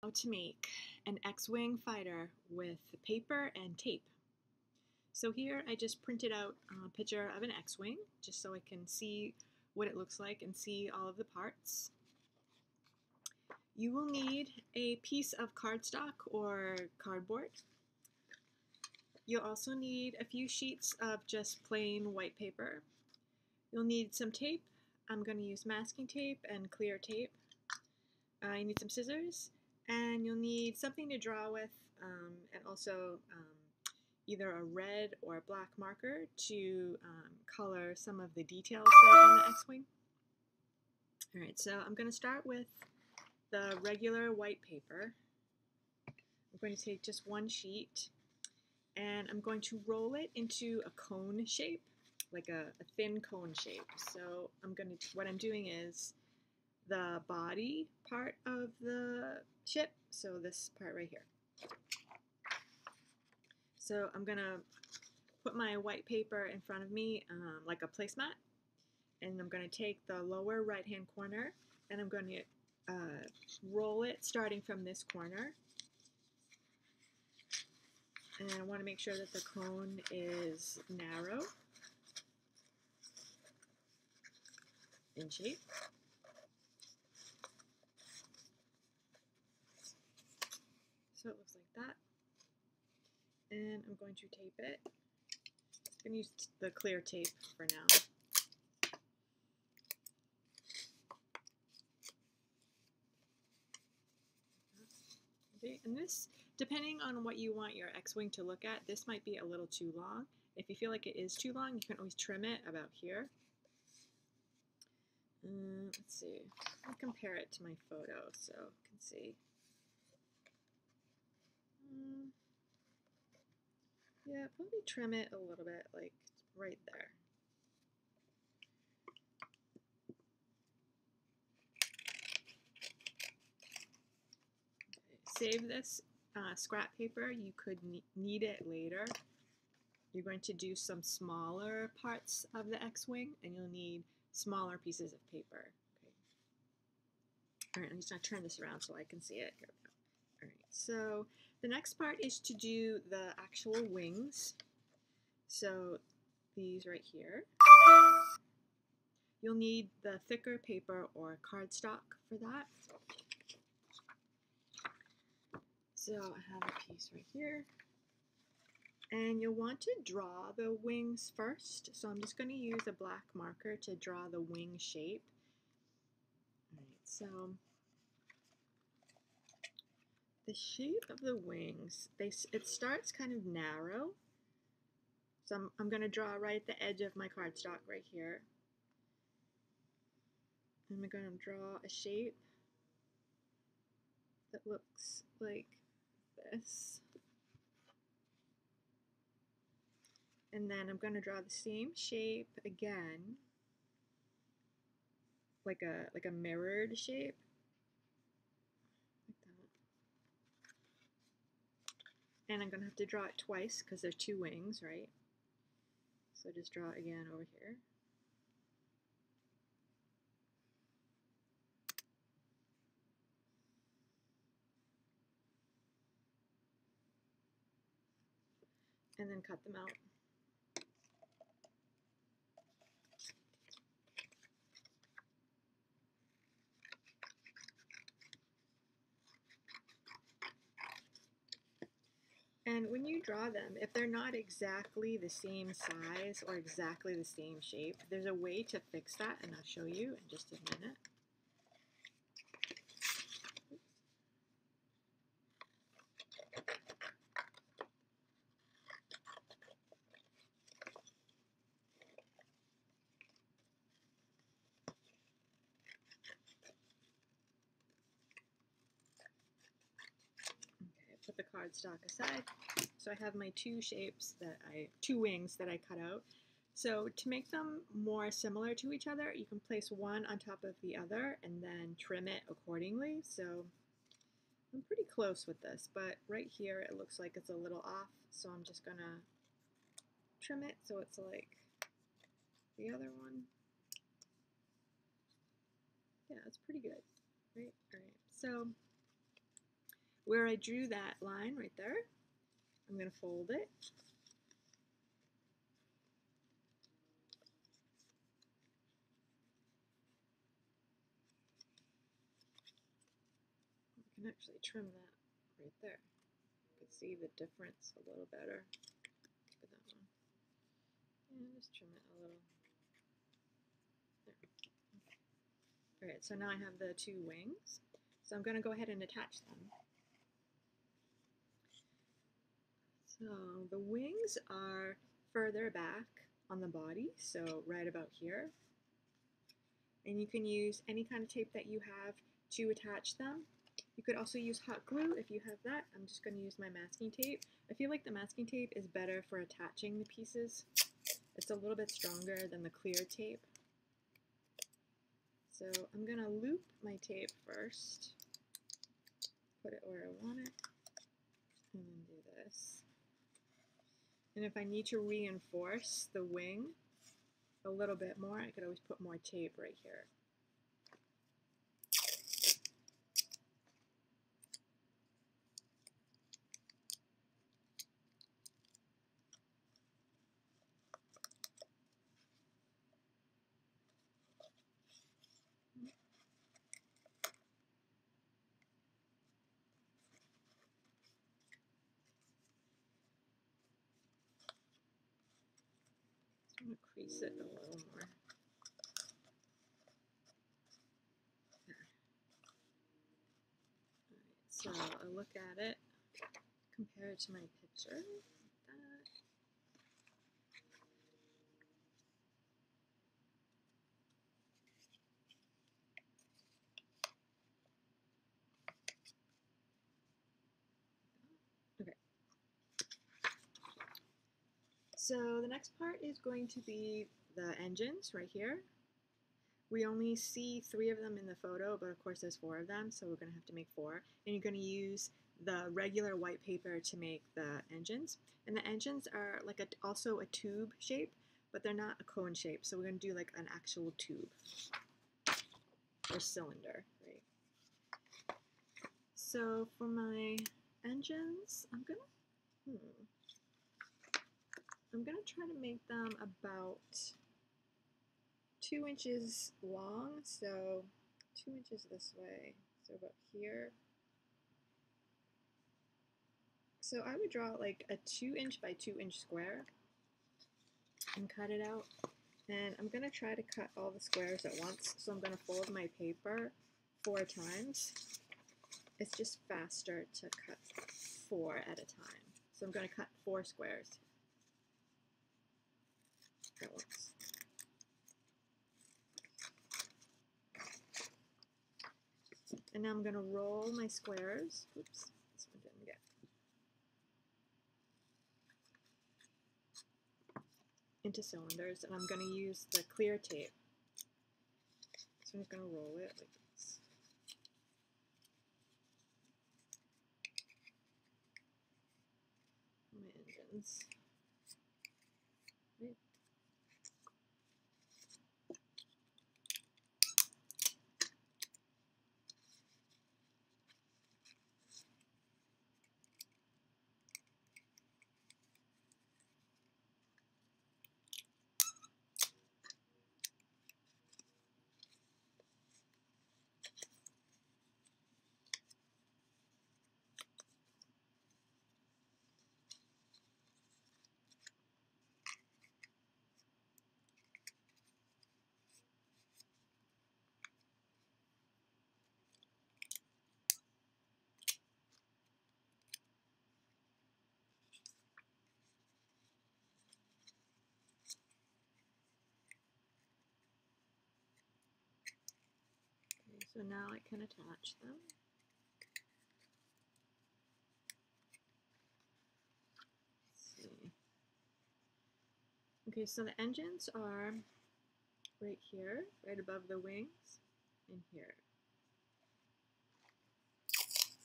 How to make an X-Wing fighter with paper and tape. So here I just printed out a picture of an X-Wing just so I can see what it looks like and see all of the parts. You will need a piece of cardstock or cardboard. You'll also need a few sheets of just plain white paper. You'll need some tape. I'm going to use masking tape and clear tape. You need some scissors. And you'll need something to draw with and also either a red or a black marker to color some of the details that are on the X-Wing. Alright, so I'm going to start with the regular white paper. I'm going to take just one sheet and I'm going to roll it into a cone shape, like a thin cone shape. So what I'm doing is the body part of the ship, so this part right here. So I'm gonna put my white paper in front of me like a placemat, and I'm gonna take the lower right hand corner and I'm going to roll it starting from this corner, and I want to make sure that the cone is narrow in shape. So it looks like that. And I'm going to tape it. I'm going to use the clear tape for now. Okay, and this, depending on what you want your X-Wing to look at, this might be a little too long. If you feel like it is too long, you can always trim it about here. Let's see. I'll compare it to my photo so you can see. Yeah, probably trim it a little bit, like right there. Okay, save this scrap paper. You could need it later. You're going to do some smaller parts of the X-Wing, and you'll need smaller pieces of paper. Okay. All right, I'm just going to turn this around so I can see it. Here we go. All right, so the next part is to do the actual wings. So these right here. You'll need the thicker paper or cardstock for that. So I have a piece right here. And you'll want to draw the wings first. So I'm just going to use a black marker to draw the wing shape. Alright, so the shape of the wings, it starts kind of narrow. So I'm going to draw right at the edge of my cardstock right here. I'm going to draw a shape that looks like this. And then I'm going to draw the same shape again, like a mirrored shape, like that. And I'm going to have to draw it twice because there's two wings, right? So just draw it again over here. And then cut them out. And when you draw them, if they're not exactly the same size or exactly the same shape, there's a way to fix that, and I'll show you in just a minute. Put the cardstock aside. So I have my two wings that I cut out. So to make them more similar to each other, you can place one on top of the other and then trim it accordingly. So I'm pretty close with this, but right here it looks like it's a little off. So I'm just gonna trim it so it's like the other one. Yeah, it's pretty good, right? All right, so where I drew that line right there, I'm going to fold it. I can actually trim that right there. You can see the difference a little better. Look at that one. And just trim it a little. There. Okay. All right, so now I have the two wings. So I'm going to go ahead and attach them. So the wings are further back on the body, so right about here. And you can use any kind of tape that you have to attach them. You could also use hot glue if you have that. I'm just going to use my masking tape. I feel like the masking tape is better for attaching the pieces. It's a little bit stronger than the clear tape. So I'm going to loop my tape first, put it where I want it, and then do this. And if I need to reinforce the wing a little bit more, I could always put more tape right here. I'm going to crease it a little more. There. All right, so I look at it, compare it to my picture. Like that. Okay. So the next part is going to be the engines right here. We only see 3 of them in the photo, but of course there's 4 of them, so we're going to have to make 4. And you're going to use the regular white paper to make the engines. And the engines are like also a tube shape, but they're not a cone shape, so we're going to do like an actual tube or cylinder, right? So for my engines, I'm gonna try to make them about 2 inches long, so 2 inches this way, so about here. So I would draw like a 2-inch by 2-inch square and cut it out. And I'm gonna try to cut all the squares at once, so I'm gonna fold my paper 4 times. It's just faster to cut 4 at a time. So I'm gonna cut 4 squares at once. And now I'm going to roll my squares. Oops, this one didn't get. Into cylinders, and I'm going to use the clear tape. So I'm just going to roll it like this. My engines. Right. Okay, so now I can attach them. Let's see. Okay, so the engines are right here, right above the wings, and here.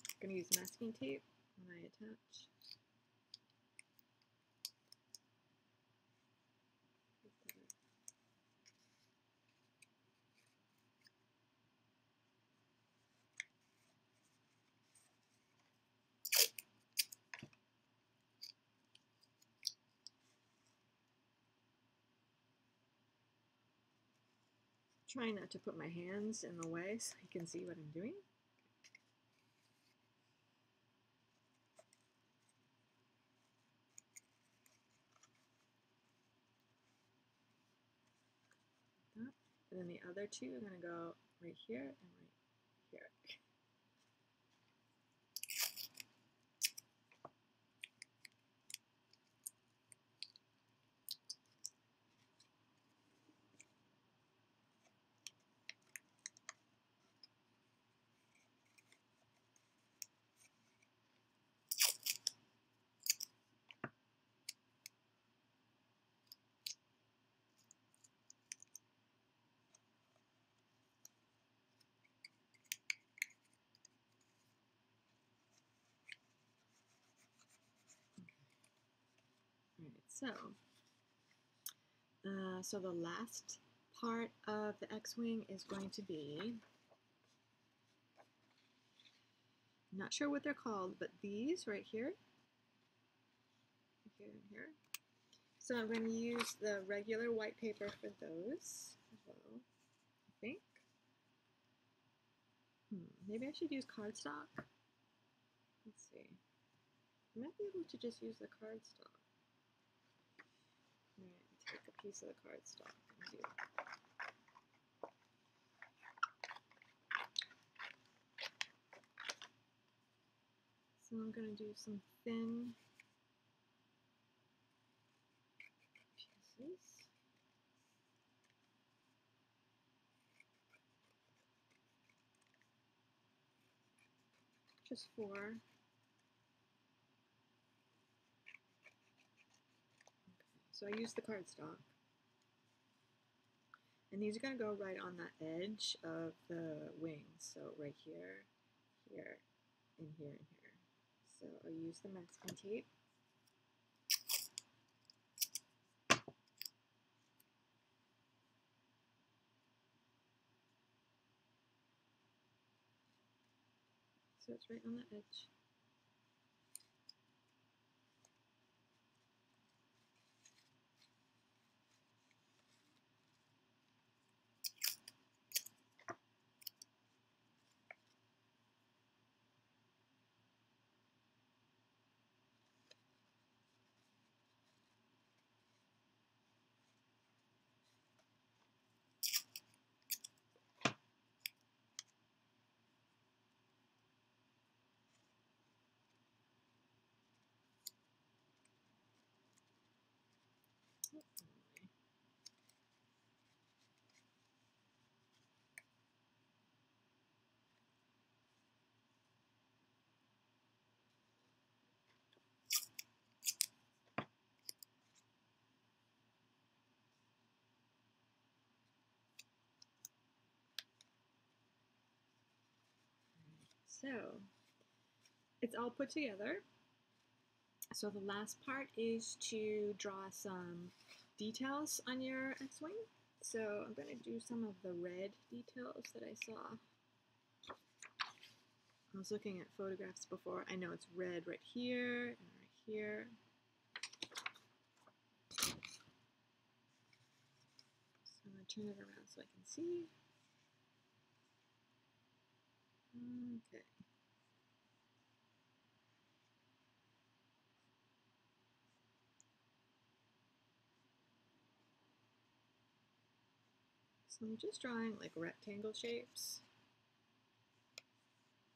I'm going to use masking tape when I attach. Trying not to put my hands in the way so you can see what I'm doing. And then the other two are going to go right here and right here. Alright, so the last part of the X-Wing is going to be, I'm not sure what they're called, but these right here, here and here. So I'm going to use the regular white paper for those as well, I think. Maybe I should use cardstock. Let's see. I might be able to just use the cardstock. Alright, take a piece of the cardstock and do So I'm going to do some thin pieces. Just 4. Okay, so I use the cardstock. And these are going to go right on the edge of the wings. So right here, here, and here, and here. So I'll use the masking tape. So it's right on the edge. So it's all put together. So the last part is to draw some details on your X-Wing. So I'm going to do some of the red details that I saw. I was looking at photographs before. I know it's red right here and right here. So I'm going to turn it around so I can see. Okay. So I'm just drawing like rectangle shapes.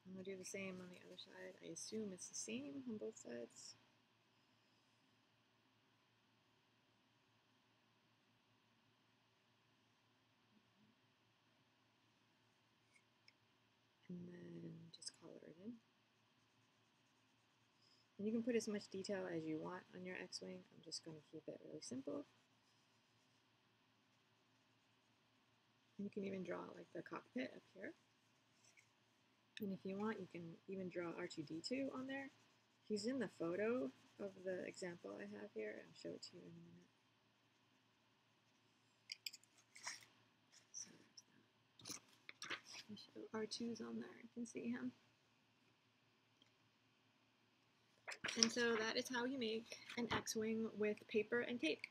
I'm going to do the same on the other side. I assume it's the same on both sides. And then just color it in. And you can put as much detail as you want on your X-Wing. I'm just going to keep it really simple. And you can even draw like the cockpit up here. And if you want, you can even draw R2-D2 on there. He's in the photo of the example I have here. I'll show it to you in a minute. So there's that. R2's on there. You can see him. And so that is how you make an X-Wing with paper and tape.